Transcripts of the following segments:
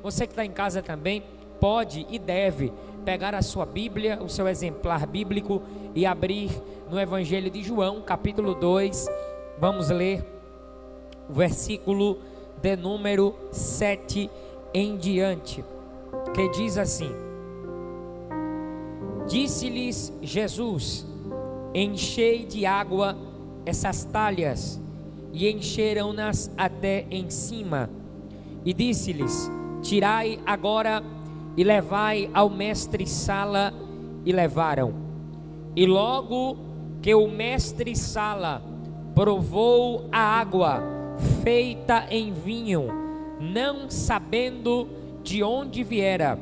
Você que está em casa também pode e deve pegar a sua Bíblia, o seu exemplar bíblico, e abrir no Evangelho de João, capítulo 2. Vamos ler o versículo de número 7 em diante, que diz assim: Disse-lhes Jesus: enchei de água essas talhas, e encheram-nas até em cima. E disse-lhes: tirai agora e levai ao mestre-sala. E levaram. E logo que o mestre-sala provou a água feita em vinho, não sabendo de onde viera,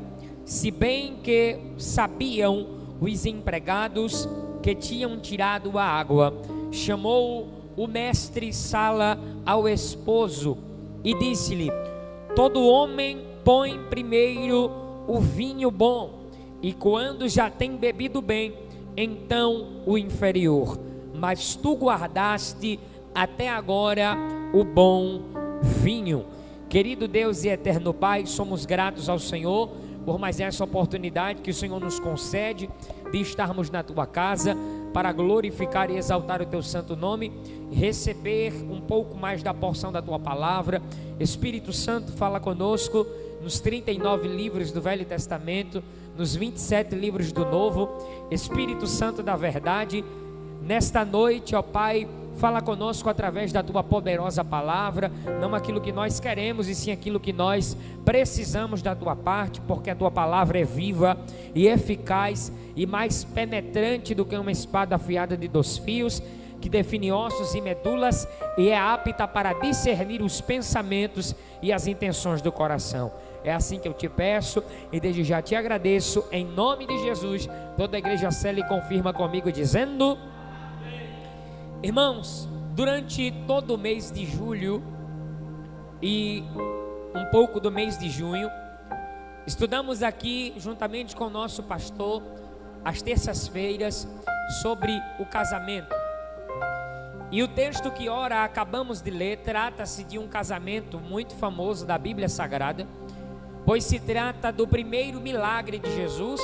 se bem que sabiam os empregados que tinham tirado a água, chamou o mestre-sala ao esposo e disse-lhe: todo homem põe primeiro o vinho bom, e quando já tem bebido bem, então o inferior. Mas tu guardaste até agora o bom vinho. Querido Deus e eterno Pai, somos gratos ao Senhor por mais essa oportunidade que o Senhor nos concede de estarmos na tua casa para glorificar e exaltar o teu santo nome, receber um pouco mais da porção da tua palavra. Espírito Santo, fala conosco nos 39 livros do Velho Testamento, nos 27 livros do Novo. Espírito Santo da verdade, nesta noite, ó Pai, fala conosco através da tua poderosa palavra, não aquilo que nós queremos, e sim aquilo que nós precisamos da tua parte, porque a tua palavra é viva e eficaz e mais penetrante do que uma espada afiada de 2 fios, que define ossos e medulas e é apta para discernir os pensamentos e as intenções do coração. É assim que eu te peço e desde já te agradeço, em nome de Jesus. Toda a igreja cela e confirma comigo dizendo: irmãos, durante todo o mês de julho e um pouco do mês de junho, estudamos aqui juntamente com o nosso pastor às terças-feiras sobre o casamento. E o texto que ora acabamos de ler trata-se de um casamento muito famoso da Bíblia Sagrada, pois se trata do primeiro milagre de Jesus,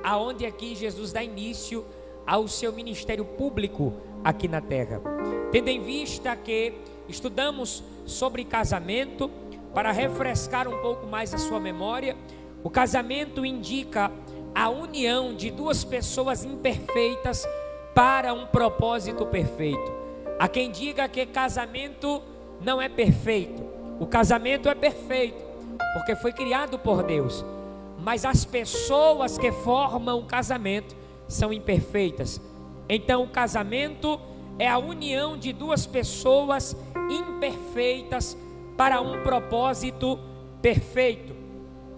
aonde aqui Jesus dá início ao seu ministério público aqui na terra. Tendo em vista que estudamos sobre casamento, para refrescar um pouco mais a sua memória, o casamento indica a união de 2 pessoas imperfeitas para um propósito perfeito. Há quem diga que casamento não é perfeito. O casamento é perfeito, porque foi criado por Deus. Mas as pessoas que formam o casamento são imperfeitas. Então o casamento é a união de 2 pessoas imperfeitas para um propósito perfeito.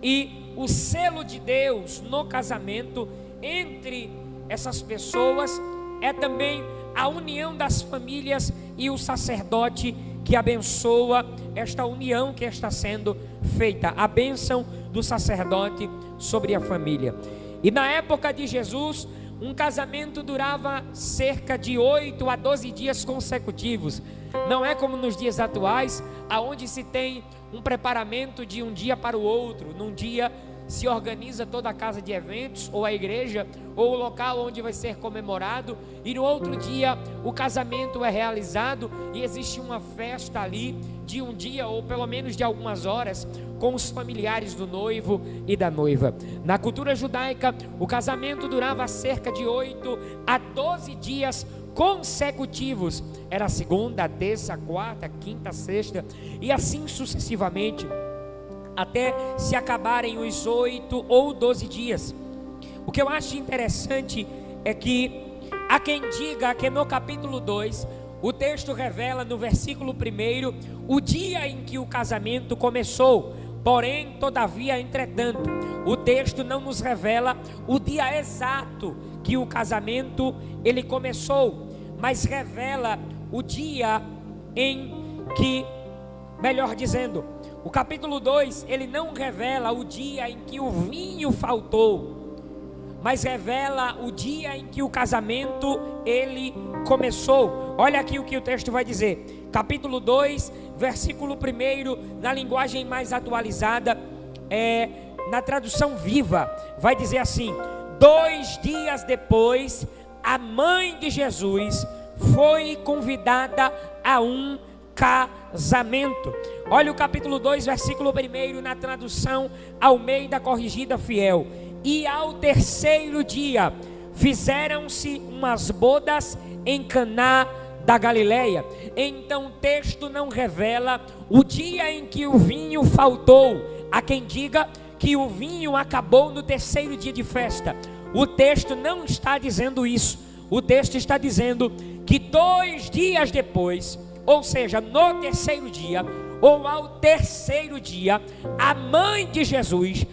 E o selo de Deus no casamento entre essas pessoas é também a união das famílias e o sacerdote que abençoa esta união que está sendo feita, a bênção do sacerdote sobre a família. E na época de Jesus, um casamento durava cerca de 8 a 12 dias consecutivos. Não é como nos dias atuais, aonde se tem um preparamento de um dia para o outro. Num dia se organiza toda a casa de eventos, ou a igreja, ou o local onde vai ser comemorado, e no outro dia o casamento é realizado e existe uma festa ali de um dia, ou pelo menos de algumas horas, com os familiares do noivo e da noiva. Na cultura judaica, o casamento durava cerca de 8 a 12 dias consecutivos. Era segunda, terça, quarta, quinta, sexta e assim sucessivamente, até se acabarem os 8 ou 12 dias. O que eu acho interessante é que há quem diga que no capítulo 2, o texto revela no versículo 1 o dia em que o casamento começou. Porém, todavia, entretanto, o texto não nos revela o dia exato que o casamento ele começou, mas revela o dia em que, melhor dizendo, o capítulo 2, ele não revela o dia em que o vinho faltou, mas revela o dia em que o casamento ele começou. Olha aqui o que o texto vai dizer, capítulo 2, versículo 1, na linguagem mais atualizada: na tradução Viva, vai dizer assim: 2 dias depois, a mãe de Jesus foi convidada a um casamento. Olha o capítulo 2, versículo 1, na tradução Almeida Corrigida Fiel. E ao 3º dia, fizeram-se umas bodas em Caná da Galileia. Então o texto não revela o dia em que o vinho faltou. Há quem diga que o vinho acabou no 3º dia de festa. O texto não está dizendo isso. O texto está dizendo que 2 dias depois, ou seja, no 3º dia, ou ao 3º dia, a mãe de Jesus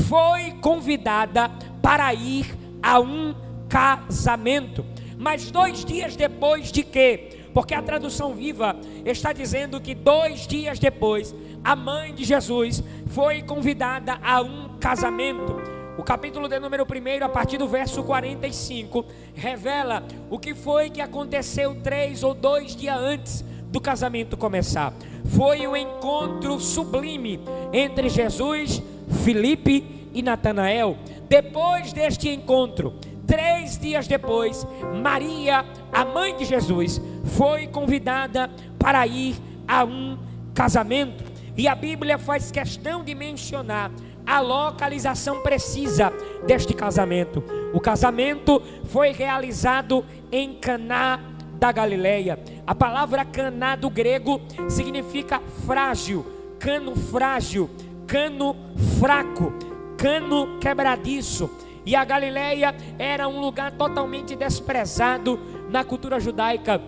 foi convidada para ir a um casamento. Mas 2 dias depois de quê? Porque a tradução Viva está dizendo que 2 dias depois, a mãe de Jesus foi convidada a um casamento. O capítulo de número 1, a partir do verso 45, revela o que foi que aconteceu 3 ou 2 dias antes do casamento começar. Foi um encontro sublime entre Jesus, Filipe e Natanael. Depois deste encontro, 3 dias depois, Maria, a mãe de Jesus, foi convidada para ir a um casamento. E a Bíblia faz questão de mencionar a localização precisa deste casamento. O casamento foi realizado em Caná da Galileia. A palavra Caná do grego significa frágil, cano frágil, cano fraco, cano quebradiço. E a Galileia era um lugar totalmente desprezado na cultura judaica.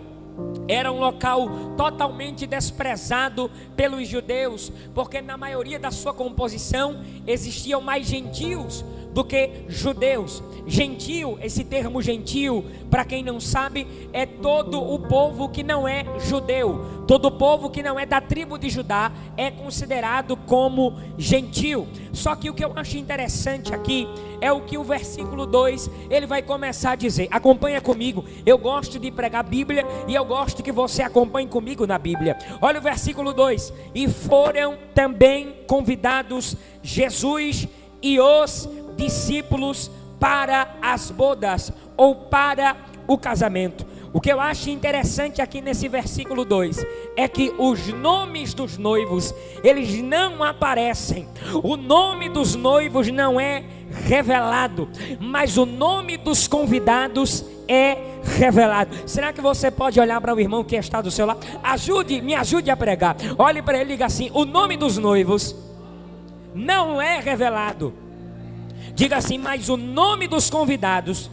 Era um local totalmente desprezado pelos judeus, porque na maioria da sua composição existiam mais gentios do que judeus. Gentil, esse termo gentil, para quem não sabe, é todo o povo que não é judeu. Todo o povo que não é da tribo de Judá é considerado como gentil. Só que o que eu acho interessante aqui é o que o versículo 2 ele vai começar a dizer. Acompanha comigo. Eu gosto de pregar a Bíblia e eu gosto que você acompanhe comigo na Bíblia. Olha o versículo 2: e foram também convidados Jesus e os discípulos para as bodas, ou para o casamento. O que eu acho interessante aqui nesse versículo 2 é que os nomes dos noivos, eles não aparecem. O nome dos noivos não é revelado, mas o nome dos convidados é revelado. Será que você pode olhar para o irmão que está do seu lado? Me ajude a pregar. Olhe para ele e diga assim: o nome dos noivos não é revelado. Diga assim: mas o nome dos convidados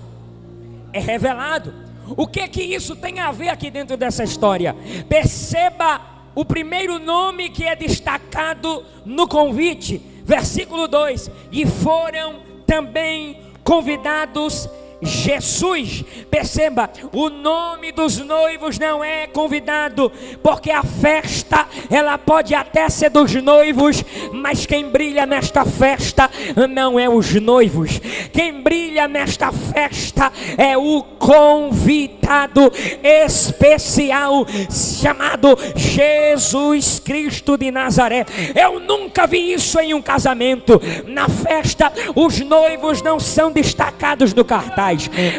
é revelado. O que isso tem a ver aqui dentro dessa história? Perceba o primeiro nome que é destacado no convite. Versículo 2: e foram também convidados Jesus. Perceba, o nome dos noivos não é convidado, porque a festa ela pode até ser dos noivos, mas quem brilha nesta festa não é os noivos. Quem brilha nesta festa é o convidado especial chamado Jesus Cristo de Nazaré. Eu nunca vi isso em um casamento. Na festa os noivos não são destacados no cartaz.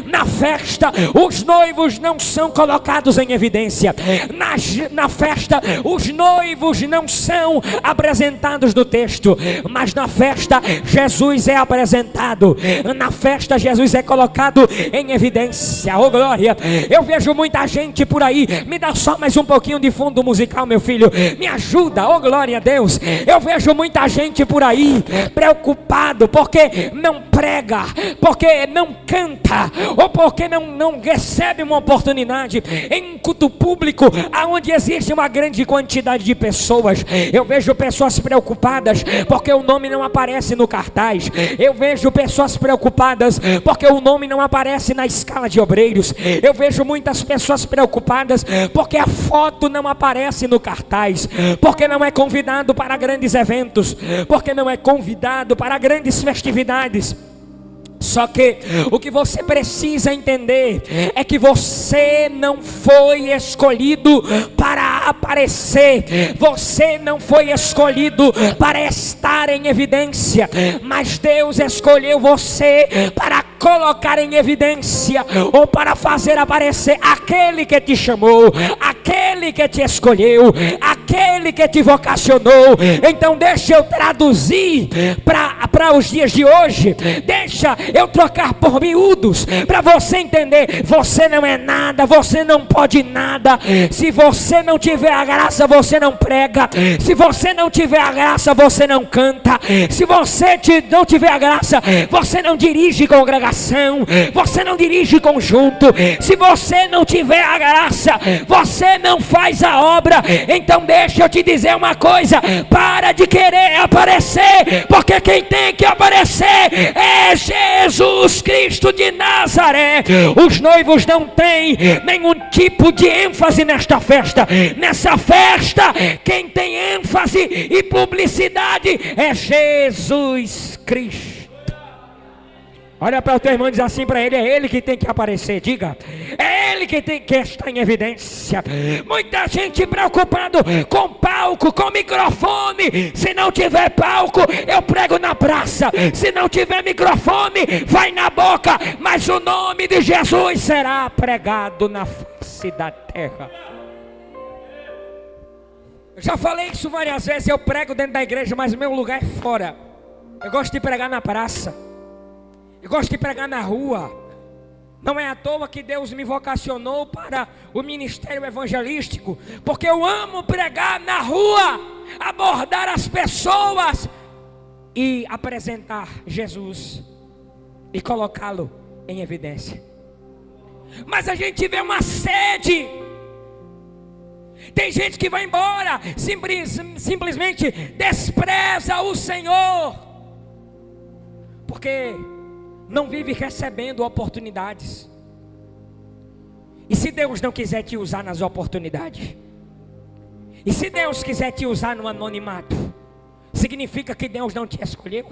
Na festa os noivos não são colocados em evidência. Na festa os noivos não são apresentados no texto, mas na festa Jesus é apresentado. Na festa Jesus é colocado em evidência. Oh glória! Eu vejo muita gente por aí. Me dá só mais um pouquinho de fundo musical, meu filho. Me ajuda, oh glória a Deus. Eu vejo muita gente por aí preocupado porque não prega, porque não canta, ou porque não recebe uma oportunidade em um culto público onde existe uma grande quantidade de pessoas. Eu vejo pessoas preocupadas porque o nome não aparece no cartaz. Eu vejo pessoas preocupadas porque o nome não aparece na escala de obreiros. Eu vejo muitas pessoas preocupadas porque a foto não aparece no cartaz, porque não é convidado para grandes eventos, porque não é convidado para grandes festividades. Só que o que você precisa entender é que você não foi escolhido para aparecer, você não foi escolhido para estar em evidência, mas Deus escolheu você para colocar em evidência, ou para fazer aparecer aquele que te chamou, aquele que te escolheu, aquele que te vocacionou. Então deixa eu traduzir para os dias de hoje, deixa eu trocar por miúdos, para você entender: você não é nada, você não pode nada. Se você não tiver a graça, você não prega. Se você não tiver a graça, você não canta. Se você não tiver a graça, você não dirige congregação, você não dirige conjunto. Se você não tiver a graça, você não faz a obra. Então deixa eu te dizer uma coisa: para de querer aparecer, porque quem tem que aparecer é Jesus Cristo de Nazaré. Os noivos não têm nenhum tipo de ênfase nesta festa. Nessa festa, quem tem ênfase e publicidade é Jesus Cristo. Olha para o teu irmão e diz assim para ele: é ele que tem que aparecer. Diga: é ele que tem que estar em evidência. Muita gente preocupado com palco, com microfone. Se não tiver palco, eu prego na praça. Se não tiver microfone, vai na boca. Mas o nome de Jesus será pregado na face da terra. Eu já falei isso várias vezes. Eu prego dentro da igreja, mas o meu lugar é fora. Eu gosto de pregar na praça, eu gosto de pregar na rua. Não é à toa que Deus me vocacionou para o ministério evangelístico, porque eu amo pregar na rua, abordar as pessoas e apresentar Jesus e colocá-lo em evidência. Mas a gente vê uma sede. Tem gente que vai embora, simplesmente despreza o Senhor, porque não vive recebendo oportunidades. E se Deus não quiser te usar nas oportunidades, e se Deus quiser te usar no anonimato, significa que Deus não te escolheu?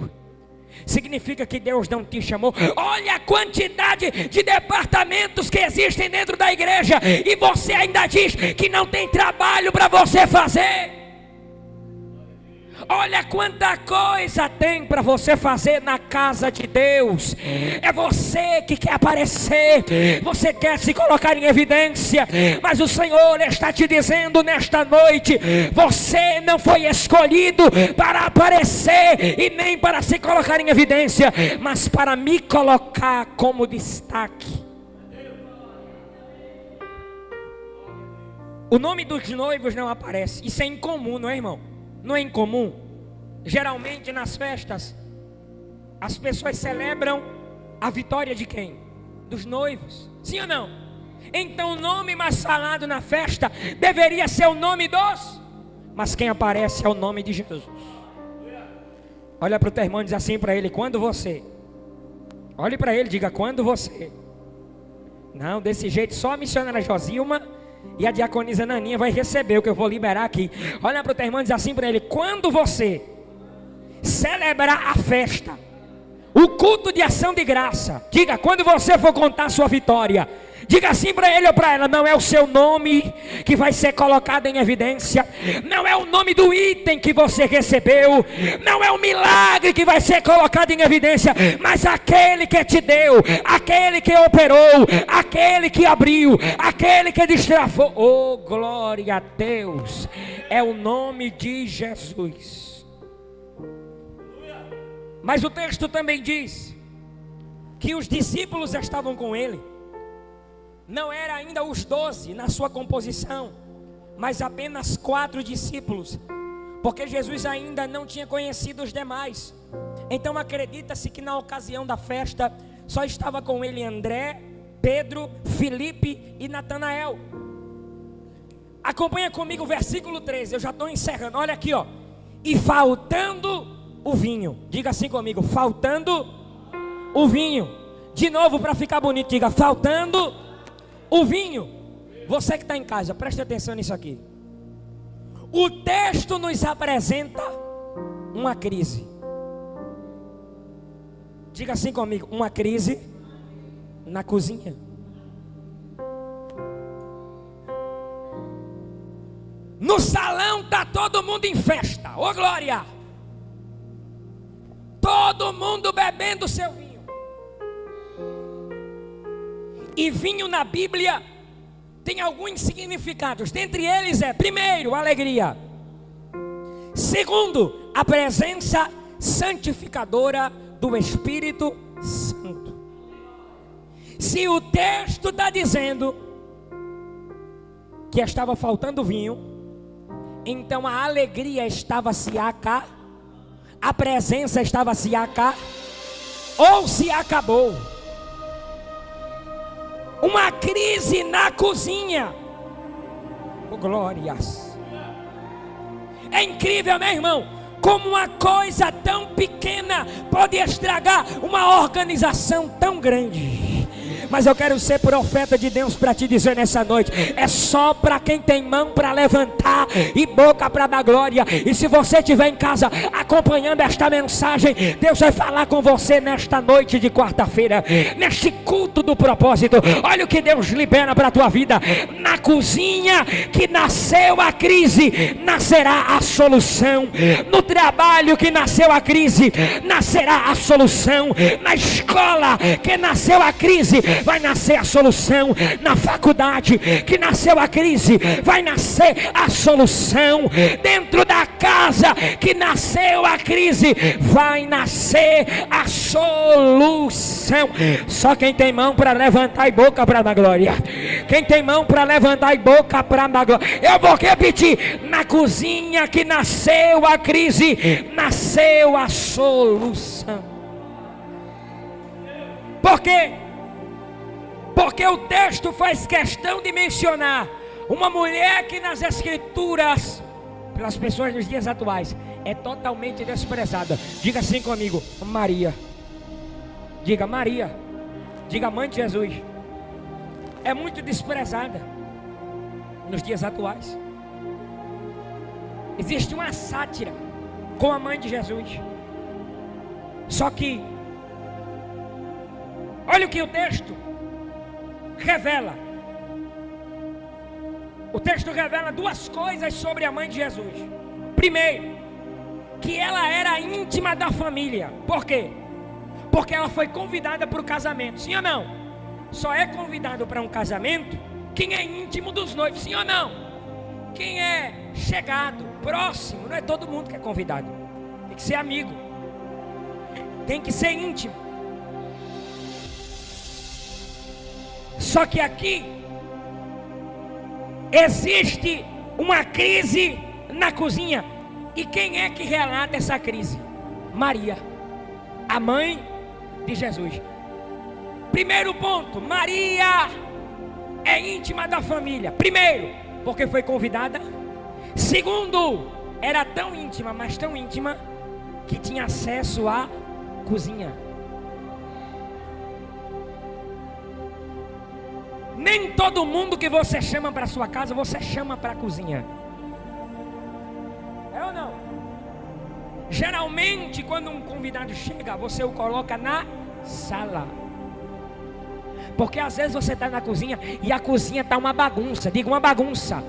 Significa que Deus não te chamou? Olha a quantidade de departamentos que existem dentro da igreja, e você ainda diz que não tem trabalho para você fazer. Olha quanta coisa tem para você fazer na casa de Deus. É você que quer aparecer, você quer se colocar em evidência, mas o Senhor está te dizendo nesta noite: você não foi escolhido para aparecer e nem para se colocar em evidência, mas para me colocar como destaque. O nome dos noivos não aparece. Isso é incomum, não é, irmão? Não é incomum? Geralmente nas festas as pessoas celebram a vitória de quem? Dos noivos. Sim ou não? Então o nome mais falado na festa deveria ser o nome dos, mas quem aparece é o nome de Jesus. Olha para o teu irmão e diz assim para ele: quando você, olhe para ele, diga: quando você. Não, desse jeito só a missionária Josilma e a diaconisa Naninha vai receber o que eu vou liberar aqui. Olha para o teu irmão e diz assim para ele: quando você celebrar a festa, o culto de ação de graça, diga: quando você for contar a sua vitória, diga assim para ele ou para ela: não é o seu nome que vai ser colocado em evidência, não é o nome do item que você recebeu, não é o milagre que vai ser colocado em evidência, mas aquele que te deu, aquele que operou, aquele que abriu, aquele que destravou. Oh, glória a Deus! É o nome de Jesus. Mas o texto também diz que os discípulos estavam com ele. Não era ainda os 12 na sua composição, mas apenas 4 discípulos, porque Jesus ainda não tinha conhecido os demais. Então acredita-se que na ocasião da festa só estava com ele André, Pedro, Filipe e Natanael. Acompanha comigo o versículo 13, eu já estou encerrando. Olha aqui, ó. E faltando o vinho, diga assim comigo: faltando o vinho. De novo para ficar bonito, diga: faltando o vinho. Você que está em casa, preste atenção nisso aqui. O texto nos apresenta uma crise. Diga assim comigo: uma crise na cozinha. No salão está todo mundo em festa. Ô glória! Todo mundo bebendo seu vinho. E vinho na Bíblia tem alguns significados. Dentre eles é: primeiro, alegria. Segundo, a presença santificadora do Espírito Santo. Se o texto está dizendo que estava faltando vinho, então a alegria estava se acá, a presença estava se acá, ou se acabou. Uma crise na cozinha. Oh, glórias. É incrível, meu irmão, como uma coisa tão pequena pode estragar uma organização tão grande. Mas eu quero ser profeta de Deus para te dizer nessa noite: é só para quem tem mão para levantar e boca para dar glória. E se você estiver em casa acompanhando esta mensagem, Deus vai falar com você nesta noite de quarta-feira, neste culto do propósito. Olha o que Deus libera para a tua vida. Na cozinha que nasceu a crise, nascerá a solução. No trabalho que nasceu a crise, nascerá a solução. Na escola que nasceu a crise, vai nascer a solução. Na faculdade que nasceu a crise, vai nascer a solução. Dentro da casa que nasceu a crise, vai nascer a solução. Só quem tem mão para levantar e boca para dar glória. Quem tem mão para levantar e boca para dar glória. Eu vou repetir: na cozinha que nasceu a crise, nasceu a solução. Por quê? Porque o texto faz questão de mencionar uma mulher que nas escrituras, pelas pessoas dos dias atuais, é totalmente desprezada. Diga assim comigo: Maria. Diga Maria. Diga mãe de Jesus. É muito desprezada nos dias atuais. Existe uma sátira com a mãe de Jesus. Só que olha o que o texto revela. O texto revela duas coisas sobre a mãe de Jesus. Primeiro, que ela era íntima da família. Por quê? Porque ela foi convidada para o casamento. Sim ou não? Só é convidado para um casamento quem é íntimo dos noivos. Sim ou não? Quem é chegado, próximo. Não é todo mundo que é convidado. Tem que ser amigo. Tem que ser íntimo. Só que aqui existe uma crise na cozinha. E quem é que relata essa crise? Maria, a mãe de Jesus. Primeiro ponto: Maria é íntima da família. Primeiro, porque foi convidada. Segundo, era tão íntima, mas tão íntima, que tinha acesso à cozinha. Nem todo mundo que você chama para sua casa, você chama para a cozinha. É ou não? Geralmente, quando um convidado chega, você o coloca na sala. Porque às vezes você está na cozinha e a cozinha está uma bagunça. Diga uma bagunça.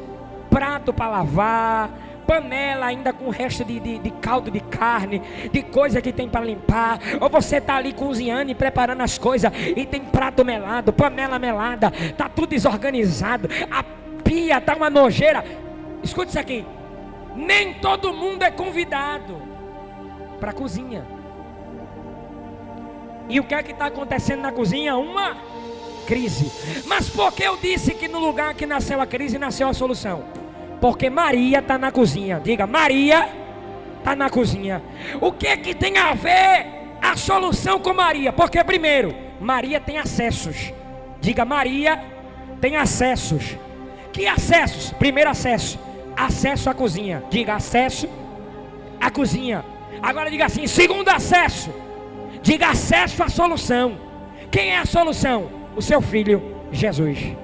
Prato para lavar, panela ainda com o resto de caldo de carne, de coisa que tem para limpar. Ou você está ali cozinhando e preparando as coisas e tem prato melado, panela melada, está tudo desorganizado, a pia está uma nojeira. Escute isso aqui: nem todo mundo é convidado para a cozinha. E o que é que está acontecendo na cozinha? Uma crise. Mas por que eu disse que no lugar que nasceu a crise, nasceu a solução? Porque Maria está na cozinha. Diga: Maria está na cozinha. O que é que tem a ver a solução com Maria? Porque primeiro, Maria tem acessos. Diga: Maria tem acessos. Que acessos? Primeiro acesso: acesso à cozinha. Diga: acesso à cozinha. Agora diga assim: segundo acesso. Diga: acesso à solução. Quem é a solução? O seu filho Jesus.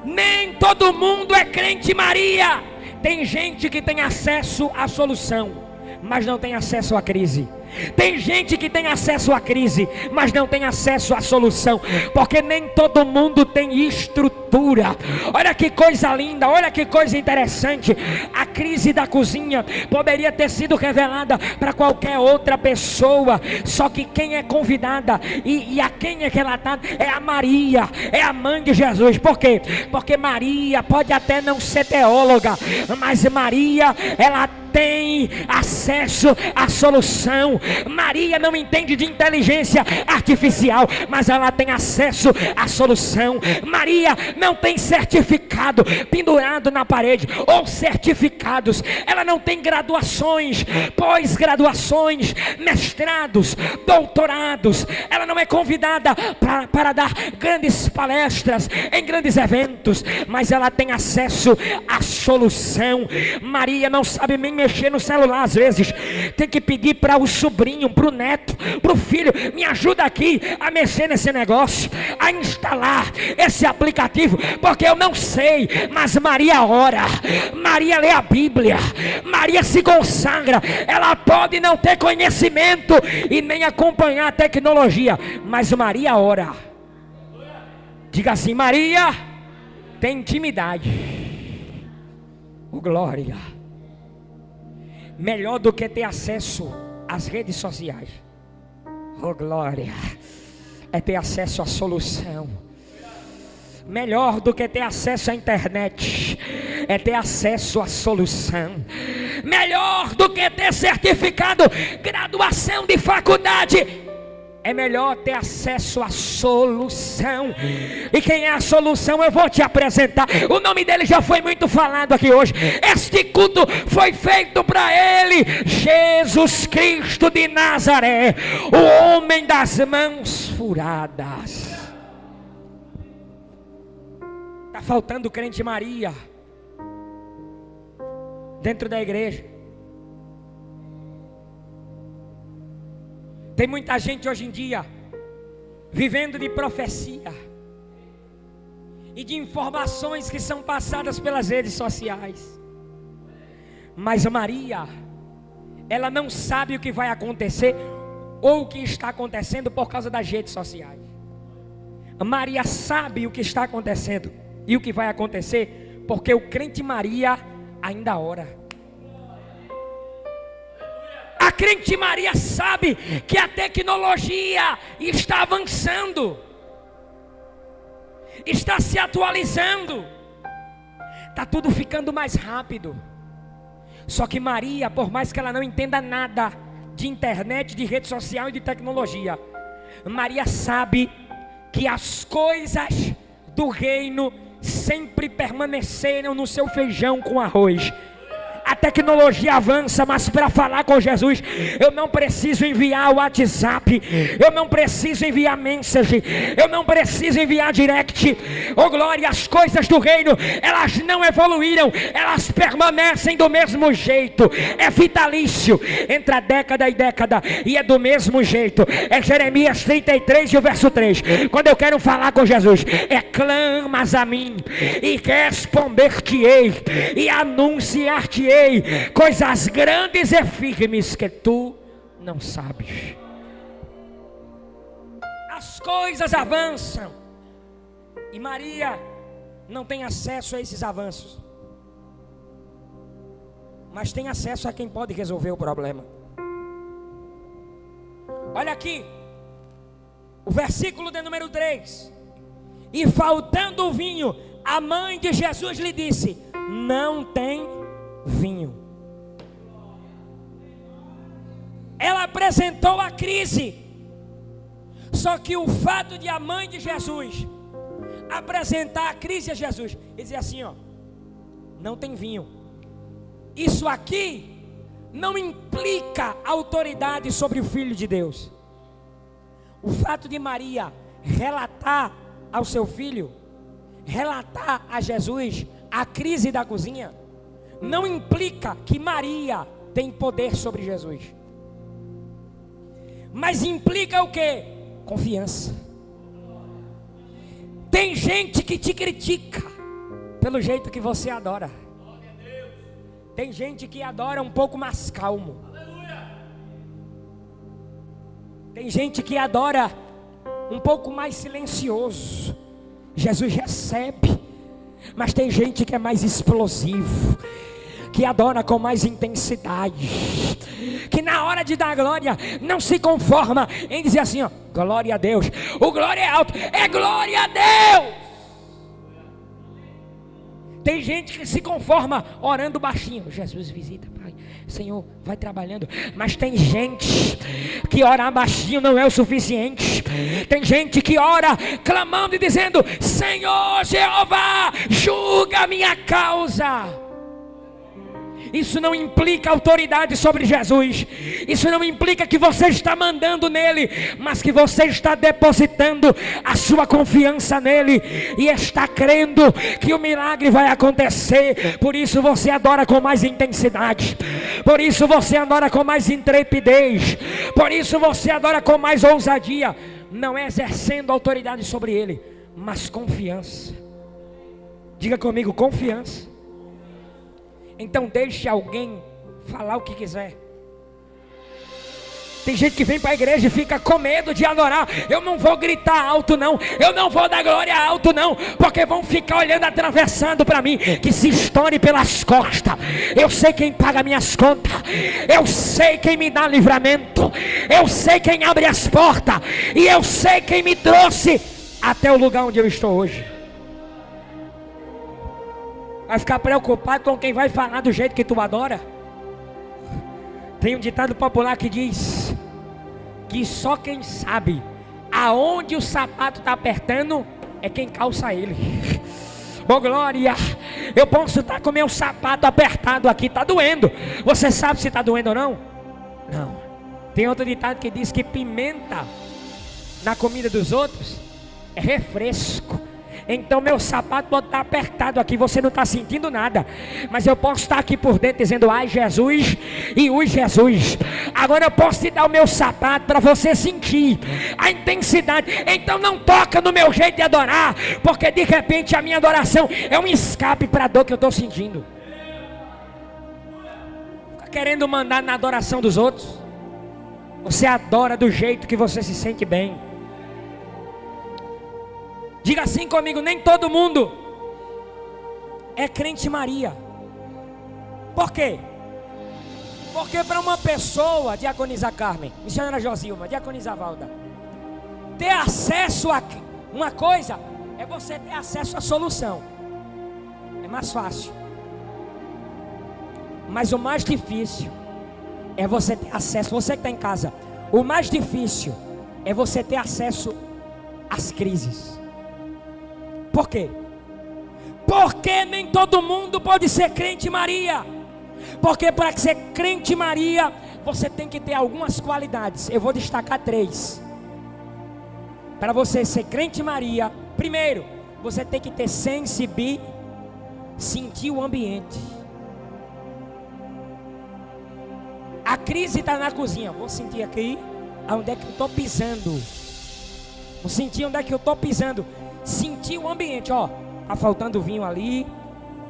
Nem todo mundo é crente Maria. Tem gente que tem acesso à solução, mas não tem acesso à crise. Tem gente que tem acesso à crise, mas não tem acesso à solução, porque nem todo mundo tem estrutura. Olha que coisa linda, olha que coisa interessante. A crise da cozinha poderia ter sido revelada para qualquer outra pessoa, só que quem é convidada e a quem é que ela está é a Maria, é a mãe de Jesus. Por quê? Porque Maria pode até não ser teóloga, mas Maria, ela tem acesso à solução. Maria não entende de inteligência artificial, mas ela tem acesso à solução. Maria não tem certificado pendurado na parede, ou certificados. Ela não tem graduações, pós-graduações, mestrados, doutorados. Ela não é convidada para dar grandes palestras em grandes eventos, mas ela tem acesso à solução. Maria não sabe nem mexer no celular às vezes, tem que pedir para o sobrinho, para o neto, para o filho: me ajuda aqui a mexer nesse negócio, a instalar esse aplicativo, porque eu não sei. Mas Maria ora, Maria lê a Bíblia, Maria se consagra. Ela pode não ter conhecimento e nem acompanhar a tecnologia, mas Maria ora. Diga assim: Maria tem intimidade. Oh, glória! Melhor do que ter acesso às redes sociais, oh glória, é ter acesso à solução. Melhor do que ter acesso à internet, é ter acesso à solução. Melhor do que ter certificado, graduação de faculdade, é melhor ter acesso à solução. E quem é a solução eu vou te apresentar. O nome dele já foi muito falado aqui hoje. Este culto foi feito para ele: Jesus Cristo de Nazaré, o homem das mãos furadas. Está faltando crente Maria dentro da igreja. Tem muita gente hoje em dia vivendo de profecia e de informações que são passadas pelas redes sociais. Mas Maria, ela não sabe o que vai acontecer ou o que está acontecendo por causa das redes sociais. Maria sabe o que está acontecendo e o que vai acontecer, porque o crente Maria ainda ora. A crente Maria sabe que a tecnologia está avançando, está se atualizando, está tudo ficando mais rápido. Só que Maria, por mais que ela não entenda nada de internet, de rede social e de tecnologia, Maria sabe que as coisas do reino sempre permaneceram no seu feijão com arroz. A tecnologia avança, mas para falar com Jesus, eu não preciso enviar o WhatsApp, eu não preciso enviar mensagem, eu não preciso enviar direct. Oh glória, as coisas do reino, elas não evoluíram, elas permanecem do mesmo jeito. É vitalício, entre a década e década, e é do mesmo jeito. É Jeremias 33 e o verso 3. Quando eu quero falar com Jesus, é: clamas a mim e responder-te-ei e anunciar-te-ei coisas grandes e firmes que tu não sabes. As coisas avançam e Maria não tem acesso a esses avanços, mas tem acesso a quem pode resolver o problema. Olha aqui o versículo de número 3: e faltando o vinho, a mãe de Jesus lhe disse: não tem vinho. Ela apresentou a crise. Só que o fato de a mãe de Jesus apresentar a crise a Jesus e dizer assim: ó, não tem vinho, isso aqui não implica autoridade sobre o Filho de Deus. O fato de Maria relatar ao seu filho, relatar a Jesus a crise da cozinha, não implica que Maria tem poder sobre Jesus, mas implica o quê? Confiança. Tem gente que te critica pelo jeito que você adora. Tem gente que adora um pouco mais calmo. Tem gente que adora um pouco mais silencioso, Jesus recebe. Mas tem gente que é mais explosivo, que adora com mais intensidade, que na hora de dar glória não se conforma em dizer assim, ó, glória a Deus. O glória é alto, é glória a Deus. Tem gente que se conforma orando baixinho, Jesus visita, Pai, Senhor, vai trabalhando. Mas tem gente que orar baixinho não é o suficiente. Tem gente que ora clamando e dizendo, Senhor Jeová, julga a minha causa. Isso não implica autoridade sobre Jesus. Isso não implica que você está mandando nele, mas que você está depositando a sua confiança nele e está crendo que o milagre vai acontecer. Por isso você adora com mais intensidade. Por isso você adora com mais intrepidez. Por isso você adora com mais ousadia. Não é exercendo autoridade sobre ele, mas confiança. Diga comigo, confiança. Então deixe alguém falar o que quiser. Tem gente que vem para a igreja e fica com medo de adorar. Eu não vou gritar alto não, eu não vou dar glória alto não, porque vão ficar olhando, atravessando para mim. Que se estoure pelas costas. Eu sei quem paga minhas contas, eu sei quem me dá livramento, eu sei quem abre as portas, e eu sei quem me trouxe até o lugar onde eu estou hoje. Vai ficar preocupado com quem vai falar do jeito que tu adora? Tem um ditado popular que diz que só quem sabe aonde o sapato está apertando é quem calça ele. Oh glória, eu posso estar com meu sapato apertado aqui, está doendo. Você sabe se está doendo ou não? Não. Tem outro ditado que diz que pimenta na comida dos outros é refresco. Então meu sapato pode estar apertado aqui, você não está sentindo nada, mas eu posso estar aqui por dentro dizendo, ai Jesus, e ui Jesus. Agora eu posso te dar o meu sapato para você sentir a intensidade. Então não toca no meu jeito de adorar, porque de repente a minha adoração é um escape para a dor que eu estou sentindo. Fica querendo mandar na adoração dos outros. Você adora do jeito que você se sente bem. Diga assim comigo, nem todo mundo é crente Maria. Por quê? Porque para uma pessoa, diaconisa Carmen, missionária Josilma, diaconisa Valda, ter acesso a uma coisa, é você ter acesso à solução. É mais fácil. Mas o mais difícil é você ter acesso, você que está em casa, o mais difícil é você ter acesso às crises. Por quê? Porque nem todo mundo pode ser crente Maria. Porque para ser crente Maria, você tem que ter algumas qualidades. Eu vou destacar 3. Para você ser crente Maria, primeiro, você tem que ter sentir o ambiente. A crise está na cozinha. Vou sentir aqui, onde é que eu estou pisando. Vou sentir onde é que eu estou pisando. Sentir o ambiente, ó, tá faltando vinho ali,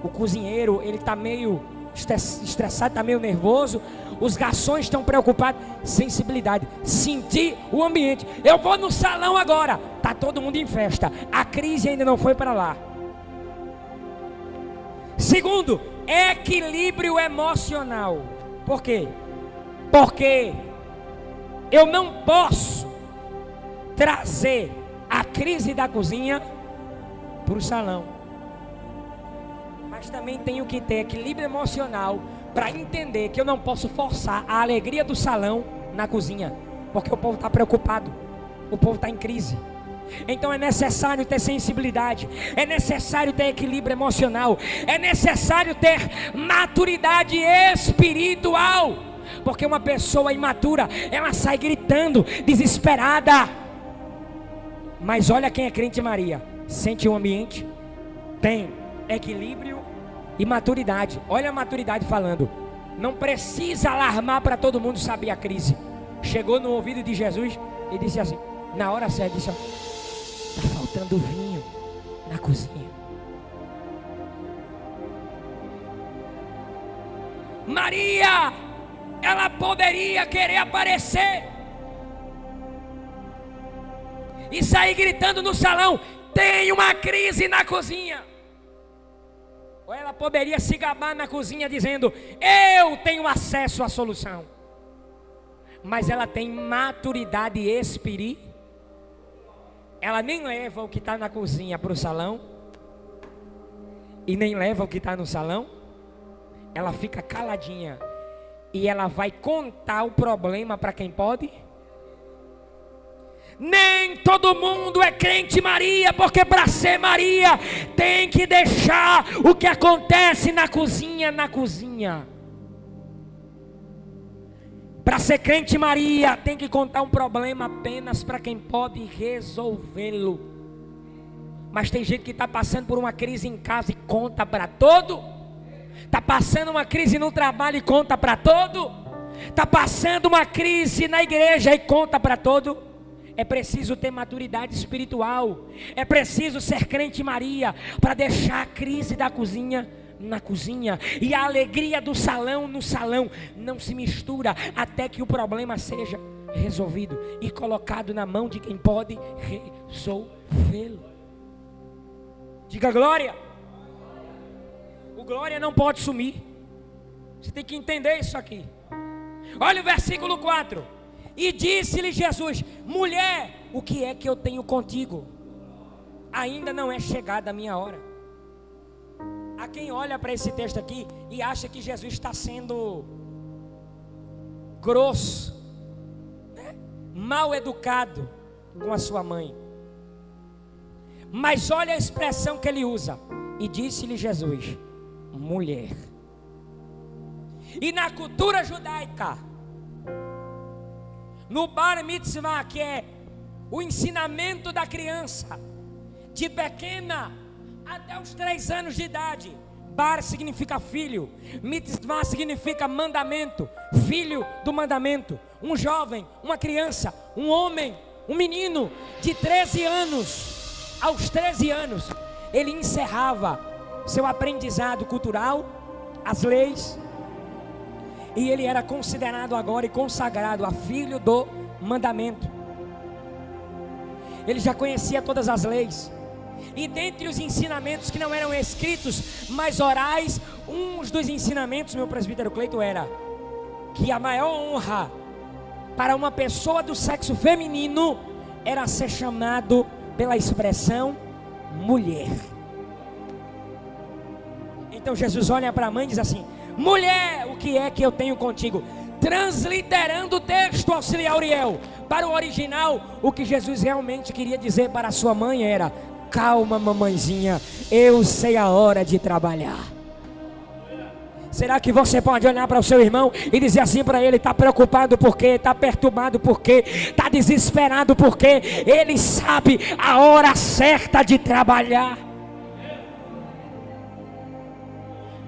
o cozinheiro, ele tá meio estressado, tá meio nervoso, os garçons estão preocupados, sensibilidade, sentir o ambiente. Eu vou no salão agora, tá todo mundo em festa, a crise ainda não foi para lá. Segundo, equilíbrio emocional. Por quê? Porque eu não posso trazer a crise da cozinha para o salão, mas também tenho que ter equilíbrio emocional para entender que eu não posso forçar a alegria do salão na cozinha, porque o povo está preocupado, o povo está em crise. Então é necessário ter sensibilidade, é necessário ter equilíbrio emocional, é necessário ter maturidade espiritual, porque uma pessoa imatura, ela sai gritando, desesperada. Mas olha quem é crente Maria, sente o ambiente, tem equilíbrio e maturidade. Olha a maturidade falando, não precisa alarmar para todo mundo saber a crise. Chegou no ouvido de Jesus e disse assim, na hora certa, disse, está faltando vinho na cozinha. Maria, ela poderia querer aparecer, e sair gritando no salão: tem uma crise na cozinha. Ou ela poderia se gabar na cozinha dizendo: eu tenho acesso à solução. Mas ela tem maturidade espiritual. Ela nem leva o que está na cozinha para o salão, e nem leva o que está no salão. Ela fica caladinha, e ela vai contar o problema para quem pode. Nem todo mundo é crente Maria, porque para ser Maria tem que deixar o que acontece na cozinha, na cozinha. Para ser crente Maria tem que contar um problema apenas para quem pode resolvê-lo. Mas tem gente que está passando por uma crise em casa e conta para todo. Está passando uma crise no trabalho e conta para todo. Está passando uma crise na igreja e conta para todo. É preciso ter maturidade espiritual. É preciso ser crente Maria para deixar a crise da cozinha na cozinha e a alegria do salão no salão. Não se mistura até que o problema seja resolvido e colocado na mão de quem pode resolvê-lo. Diga glória. O glória não pode sumir. Você tem que entender isso aqui. Olha o versículo 4. E disse-lhe Jesus: mulher, o que é que eu tenho contigo? Ainda não é chegada a minha hora. Há quem olha para esse texto aqui e acha que Jesus está sendo grosso, né? Mal educado com a sua mãe. Mas olha a expressão que ele usa. E disse-lhe Jesus: mulher. E na cultura judaica, no bar mitzvah, que é o ensinamento da criança, de pequena até os 3 anos de idade. Bar significa filho, mitzvah significa mandamento, filho do mandamento. Um jovem, uma criança, um homem, um menino de 13 anos, aos 13 anos, ele encerrava seu aprendizado cultural, as leis, e ele era considerado agora e consagrado a filho do mandamento. Ele já conhecia todas as leis. E dentre os ensinamentos que não eram escritos, mas orais, um dos ensinamentos, meu presbítero Cleito, era que a maior honra para uma pessoa do sexo feminino era ser chamado pela expressão mulher. Então Jesus olha para a mãe e diz assim: mulher, o que é que eu tenho contigo? Transliterando o texto auxiliar Uriel para o original, o que Jesus realmente queria dizer para a sua mãe era: calma, mamãezinha, eu sei a hora de trabalhar. Será que você pode olhar para o seu irmão e dizer assim para ele: está preocupado por quê? Está perturbado por quê? Está desesperado por quê? Ele sabe a hora certa de trabalhar.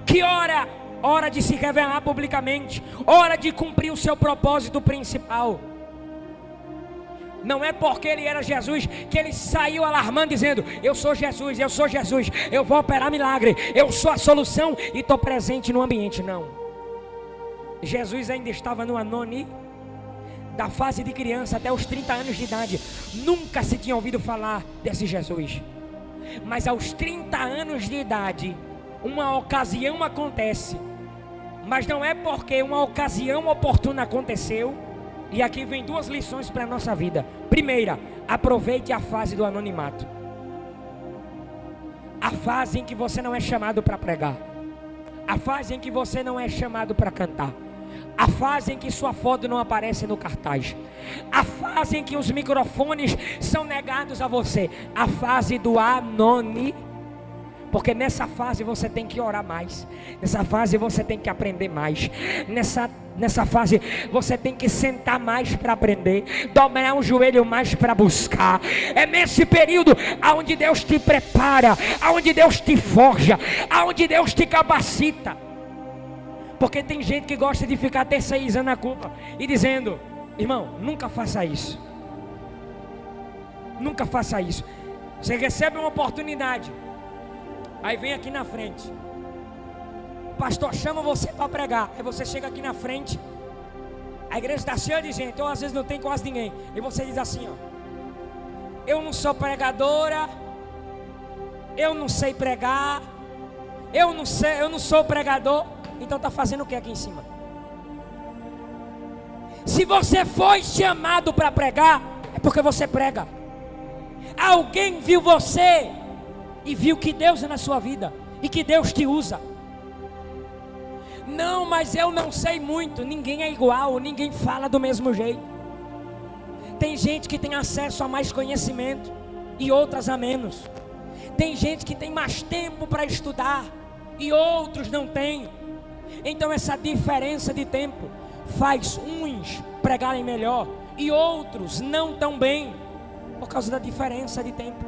Que hora? Hora de se revelar publicamente, hora de cumprir o seu propósito principal. Não é porque ele era Jesus que ele saiu alarmando dizendo: eu sou Jesus, eu sou Jesus, eu vou operar milagre, eu sou a solução e estou presente no ambiente. Não. Jesus ainda estava no anoni, da fase de criança até os 30 anos de idade. Nunca se tinha ouvido falar desse Jesus. Mas aos 30 anos de idade, uma ocasião acontece. Mas não é porque uma ocasião oportuna aconteceu. E aqui vem 2 lições para a nossa vida. Primeira, aproveite a fase do anonimato. A fase em que você não é chamado para pregar. A fase em que você não é chamado para cantar. A fase em que sua foto não aparece no cartaz. A fase em que os microfones são negados a você. A fase do anonimato. Porque nessa fase você tem que orar mais. Nessa fase você tem que aprender mais. Nessa fase você tem que sentar mais para aprender. Dobrar um joelho mais para buscar. É nesse período aonde Deus te prepara, aonde Deus te forja, aonde Deus te capacita. Porque tem gente que gosta de ficar terceirizando a culpa e dizendo: irmão, nunca faça isso. Nunca faça isso. Você recebe uma oportunidade, aí vem aqui na frente, o pastor chama você para pregar, aí você chega aqui na frente, a igreja está cheia de gente, ou às vezes não tem quase ninguém, e você diz assim: ó, eu não sou pregadora, eu não sei pregar, eu não sou pregador. Então está fazendo o que aqui em cima? Se você foi chamado para pregar, é porque você prega. Alguém viu você e viu que Deus é na sua vida e que Deus te usa. Não, mas eu não sei muito. Ninguém é igual, ninguém fala do mesmo jeito. Tem gente que tem acesso a mais conhecimento e outras a menos. Tem gente que tem mais tempo para estudar e outros não têm. Então essa diferença de tempo faz uns pregarem melhor e outros não tão bem, por causa da diferença de tempo.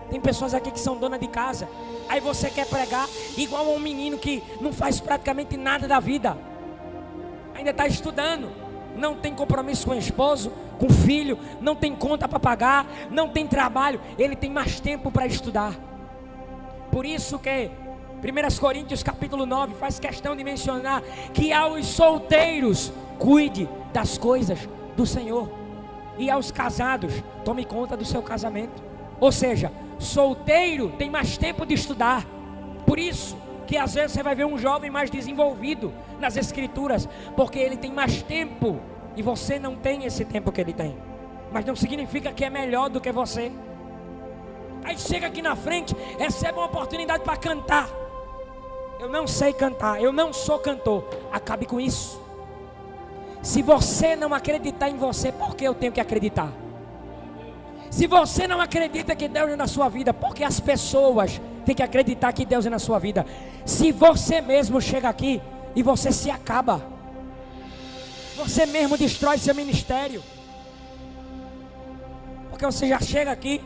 Tem pessoas aqui que são dona de casa, aí você quer pregar igual a um menino que não faz praticamente nada da vida, ainda está estudando, não tem compromisso com o esposo, com o filho, não tem conta para pagar, não tem trabalho, ele tem mais tempo para estudar. Por isso que 1 Coríntios capítulo 9 faz questão de mencionar que aos solteiros cuide das coisas do Senhor, e aos casados tome conta do seu casamento. Ou seja, solteiro tem mais tempo de estudar. Por isso que às vezes você vai ver um jovem mais desenvolvido nas escrituras, porque ele tem mais tempo e você não tem esse tempo que ele tem. Mas não significa que é melhor do que você. Aí chega aqui na frente, recebe uma oportunidade para cantar. Eu não sei cantar, eu não sou cantor. Acabe com isso. Se você não acreditar em você, por que eu tenho que acreditar? Se você não acredita que Deus é na sua vida, por que as pessoas têm que acreditar que Deus é na sua vida? Se você mesmo chega aqui e você se acaba, você mesmo destrói seu ministério, porque você já chega aqui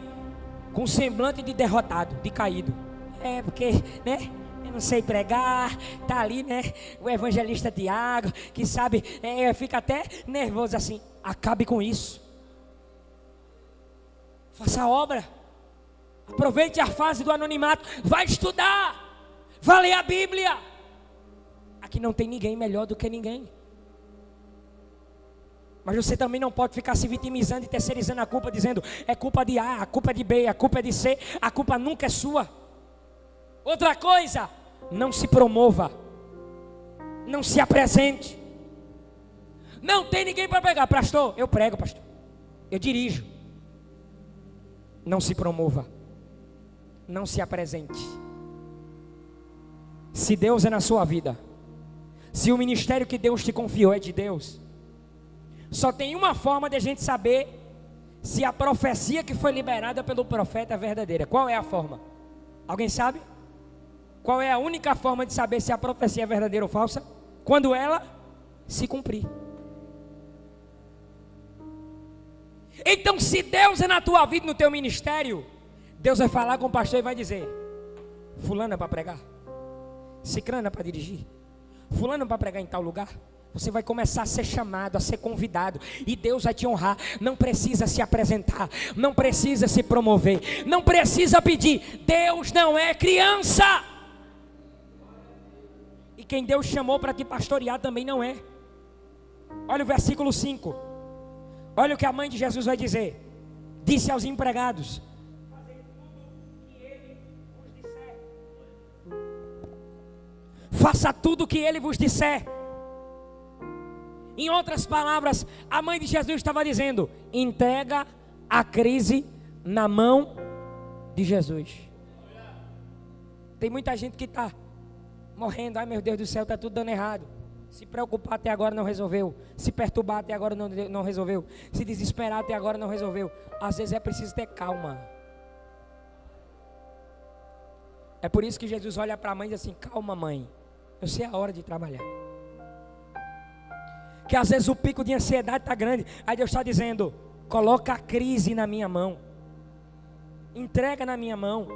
com um semblante de derrotado, de caído. É porque, né? Eu não sei pregar, tá ali, né? O evangelista Tiago, que sabe, fica até nervoso assim. Acabe com isso. Faça a obra. Aproveite a fase do anonimato. Vai estudar. Vai ler a Bíblia. Aqui não tem ninguém melhor do que ninguém. Mas você também não pode ficar se vitimizando e terceirizando a culpa, dizendo é culpa de A, a culpa é de B, a culpa é de C. A culpa nunca é sua. Outra coisa, não se promova, não se apresente. Não tem ninguém para pregar. Pastor, eu prego, pastor, eu dirijo. Não se promova, não se apresente. Se Deus é na sua vida, se o ministério que Deus te confiou é de Deus, só tem uma forma de a gente saber se a profecia que foi liberada pelo profeta é verdadeira. Qual é a forma? Alguém sabe? Qual é a única forma de saber se a profecia é verdadeira ou falsa? Quando ela se cumprir. Então, se Deus é na tua vida, no teu ministério, Deus vai falar com o pastor e vai dizer: fulano é para pregar, cicrano é para dirigir, fulano é para pregar em tal lugar. Você vai começar a ser chamado, a ser convidado, e Deus vai te honrar. Não precisa se apresentar, não precisa se promover, não precisa pedir. Deus não é criança. E quem Deus chamou para te pastorear também não é. Olha o versículo 5. Olha o que a mãe de Jesus vai dizer. Disse aos empregados: faça tudo o que ele vos disser. Em outras palavras, a mãe de Jesus estava dizendo: entrega a crise na mão de Jesus. Tem muita gente que está morrendo. Ai meu Deus do céu, está tudo dando errado. Se preocupar até agora não resolveu. Se perturbar até agora não resolveu. Se desesperar até agora não resolveu. Às vezes é preciso ter calma. É por isso que Jesus olha para a mãe e diz assim: calma, mãe, eu sei a hora de trabalhar. Que às vezes o pico de ansiedade está grande. Aí Deus está dizendo: coloca a crise na minha mão, entrega na minha mão.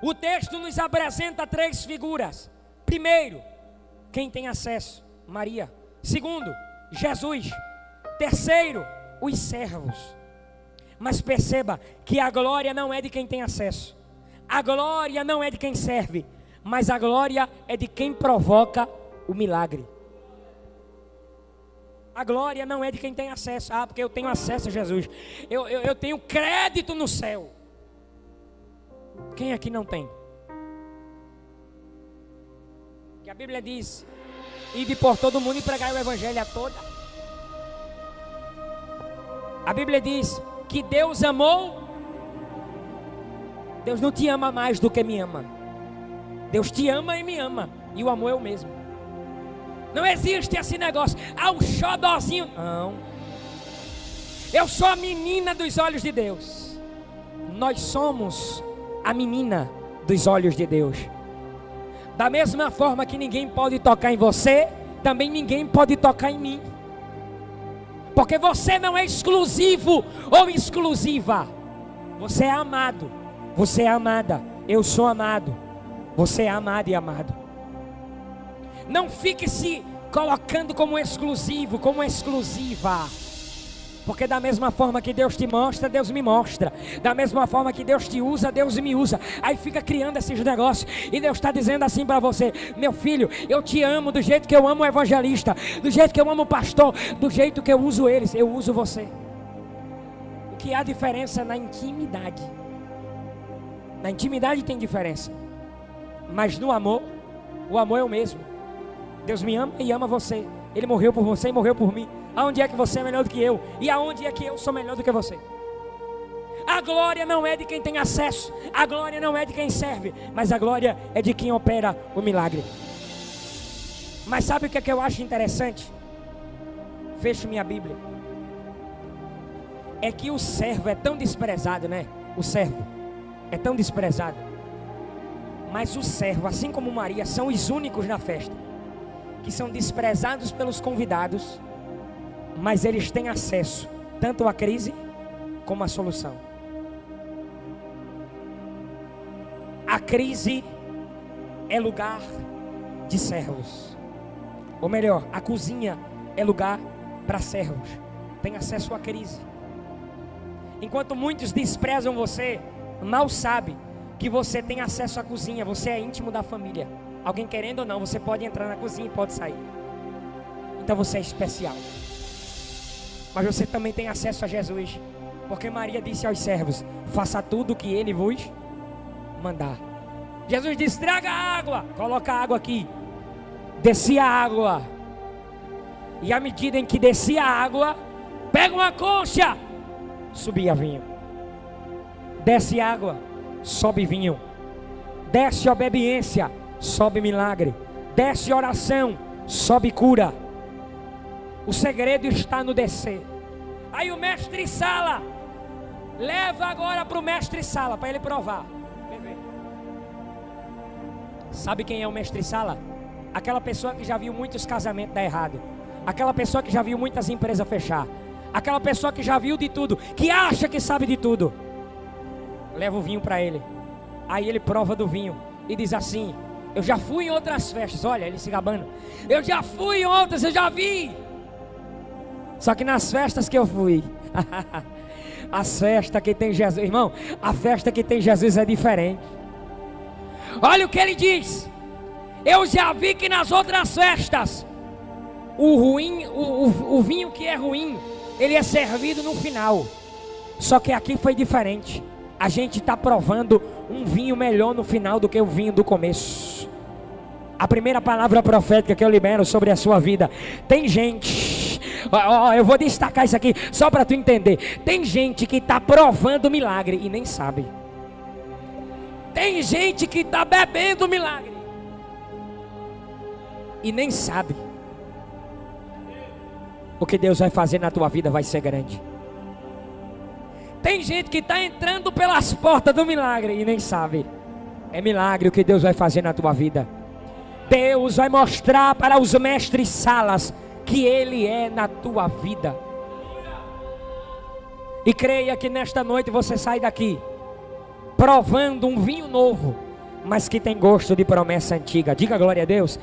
O texto nos apresenta 3 figuras. Primeiro, quem tem acesso? Maria. Segundo, Jesus. Terceiro, os servos. Mas perceba que a glória não é de quem tem acesso, a glória não é de quem serve, mas a glória é de quem provoca o milagre. A glória não é de quem tem acesso. Ah, porque eu tenho acesso a Jesus. Eu tenho crédito no céu. Quem aqui não tem? Que a Bíblia diz: ide por todo mundo e pregai o evangelho a toda. A Bíblia diz que Deus amou. Deus não te ama mais do que me ama. Deus te ama e me ama. E o amor é o mesmo. Não existe esse negócio. Ah, o xodózinho. Não. Eu sou a menina dos olhos de Deus. Nós somos a menina dos olhos de Deus. Da mesma forma que ninguém pode tocar em você, também ninguém pode tocar em mim. Porque você não é exclusivo ou exclusiva. Você é amado. Você é amada. Eu sou amado. Você é amado e amado. Não fique se colocando como exclusivo, como exclusiva. Porque da mesma forma que Deus te mostra, Deus me mostra. Da mesma forma que Deus te usa, Deus me usa. Aí fica criando esses negócios. E Deus está dizendo assim para você: meu filho, eu te amo do jeito que eu amo o evangelista, do jeito que eu amo o pastor, do jeito que eu uso eles, eu uso você. O que há diferença na intimidade. Na intimidade tem diferença. Mas no amor, o amor é o mesmo. Deus me ama e ama você. Ele morreu por você e morreu por mim. Aonde é que você é melhor do que eu? E aonde é que eu sou melhor do que você? A glória não é de quem tem acesso. A glória não é de quem serve. Mas a glória é de quem opera o milagre. Mas sabe o que é que eu acho interessante? Fecho minha Bíblia. É que o servo é tão desprezado, né? O servo é tão desprezado. Mas o servo, assim como Maria, são os únicos na festa que são desprezados pelos convidados, mas eles têm acesso tanto à crise como à solução. A crise é lugar de servos. Ou melhor, a cozinha é lugar para servos. Tem acesso à crise. Enquanto muitos desprezam você, mal sabe que você tem acesso à cozinha. Você é íntimo da família. Alguém querendo ou não, você pode entrar na cozinha e pode sair. Então você é especial. Mas você também tem acesso a Jesus. Porque Maria disse aos servos: faça tudo o que ele vos mandar. Jesus disse: traga água. Coloca a água aqui. Descia a água. E à medida em que descia a água, pega uma concha, subia vinho. Desce água, sobe vinho. Desce obediência, sobe milagre. Desce oração, sobe cura. O segredo está no descer. Aí o mestre Sala leva agora para o mestre Sala, para ele provar. Sabe quem é o mestre Sala? Aquela pessoa que já viu muitos casamentos dar errado. Aquela pessoa que já viu muitas empresas fechar. Aquela pessoa que já viu de tudo, que acha que sabe de tudo. Leva o vinho para ele. Aí ele prova do vinho e diz assim: eu já fui em outras festas. Olha, ele se gabando. Eu já fui em outras, eu já vi. Só que nas festas que eu fui, as festas que tem Jesus, irmão, a festa que tem Jesus é diferente. Olha o que ele diz: eu já vi que nas outras festas o vinho que é ruim, ele é servido no final. Só que aqui foi diferente. A gente está provando um vinho melhor no final do que o vinho do começo. A primeira palavra profética que eu libero sobre a sua vida: tem gente, eu vou destacar isso aqui só para tu entender. Tem gente que está provando milagre e nem sabe. Tem gente que está bebendo milagre e nem sabe. O que Deus vai fazer na tua vida vai ser grande. Tem gente que está entrando pelas portas do milagre e nem sabe. É milagre o que Deus vai fazer na tua vida. Deus vai mostrar para os mestres Salas que Ele é na tua vida. E creia que nesta noite você sai daqui provando um vinho novo, mas que tem gosto de promessa antiga. Diga glória a Deus.